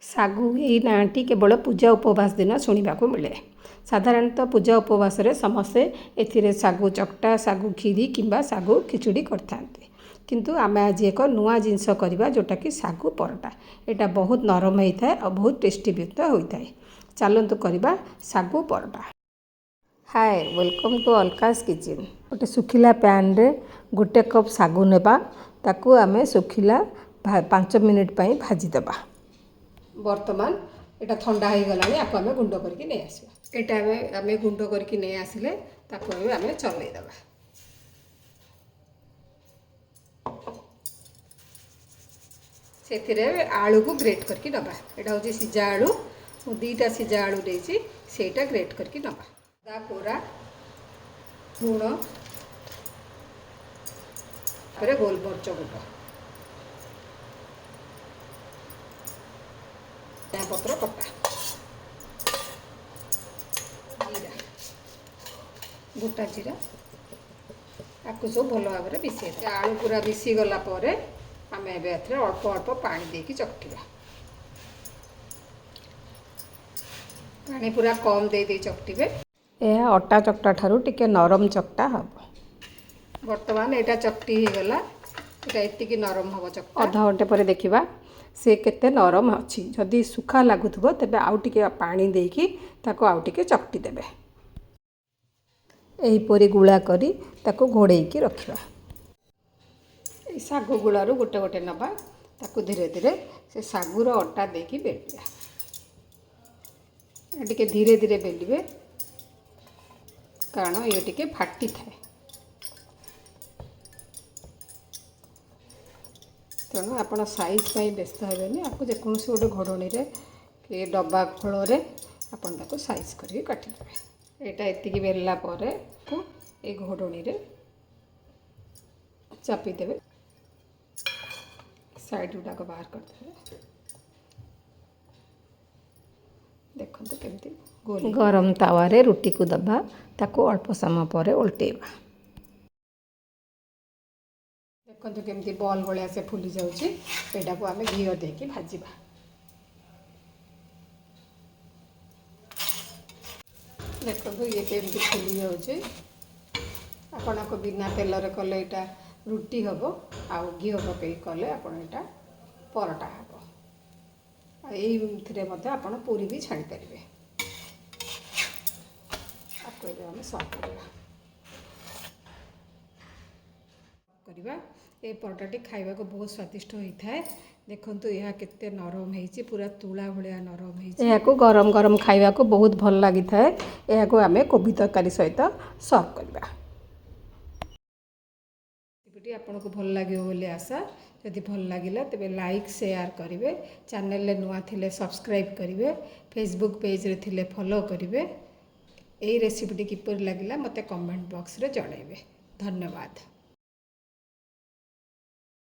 सागु यही नाटी केवल पूजा उपवास दिन शुणा मिले। साधारणतः पूजा उपवास समस्ते ए सागु चकटा सागु खीरी किंबा सागु खिचुड़ी करते किंतु आम आज एक नुआ जिनस करवा जोटा कि सागु परोटा। यहाँ बहुत नरम होता है और बहुत टेस्टी भी होता है। चलतु करवा सागु parotta. Hi welcome to Alka's kitchen. गोटे सुखिला पैन रे गोटे कप सागु नेबा ताकू आमे सुखिला 5 मिनिट पई भाजीदेबा। बर्तमान यहाँ ठंडा हो गला आपको आम गुंड करके नहीं आसवा। यहाँ आम गुंड करके नहीं आसिले ताकू आम चलईदेवा। से आलू को ग्रेट करके नवा। यहाँ हूँ सीजा आलू मु 2टा सीजा आलू देसी सेटा ग्रेट करके नवा। अदा कोरा लुण गोलमरीच गुंड पत्र कटा जीरा गोटा जीरा आपको सब भल भाव में मिसई आलू पूरा मिसी गला आम एवं अल्प अल्प पानी देकी चकटिया। पानी पूरा कम दे चकटिबे। यह अटा चकटा ठारू टिके नरम चकटा हम। बर्तमान यहाँ चकटी हो गला। यहाँ एतिकी नरम हम चकटा। अधा घंटे पर देखा से केते नरम अच्छी। जदि सुखा लगुथबो तबे आउ टिके पानी देकी ताको आउ टिके चकटी देबे। एहीपरी गुला करी ताको घोड़ेकी रखिबा। सागु गुलारू गोटे गोटे नबा ताको धीरे धीरे से सागुर अटा देकी बेलिया। टिके धीरे धीरे बेलिबे कारण ये टिके फाटी थाए। तेणु आपण साइज पाई व्यस्त हेनी। आपको जेकोसी गोटे घोड़णी कि डब्बा खोल आपको साइज करके काटिदेवे। यहाँ एतिकी बेलला को ये घोड़णी चापीदेवे। साइड गुड़ाक बाहर करदे। देखो केमती गोल गरम तावारे रुटी को दबा ताको अल्प समय पर उल्टेबा। देखो केमती बॉल भाया से फुली जाऊँगी। यहाँ को आम घी देकी भाजवा। देखो ये केमती फुली जाऊँगी। आपण को बिना तेल कले यहाँ रुटी हम आउ घी पकई कले आप परोटा हम। ये आप पूरी भी छाड़ी पारे। आपको आम सर्व करवा। ये परोटाटी खाइबा को बहुत स्वादिष्ट होता है। देखंतु यह केते नरम है पूरा तुला भाया नरम है। यहाँ को गरम गरम खाइबा को बहुत भल लगी था। यहाँ को आम कोबी तरकारी सहित सर्व करवा। रेसिपीटी आपन को भल लगे बोली आशा। जदि भल लगिला तेबे लाइक शेयर करेंगे। चैनल ले नुआ थिले सब्सक्राइब करेंगे। फेसबुक पेज रे थिले फॉलो करेंगे। यही रेसिपीटी किपर लगिला मते कमेंट बॉक्स रे जणाइबे। धन्यवाद।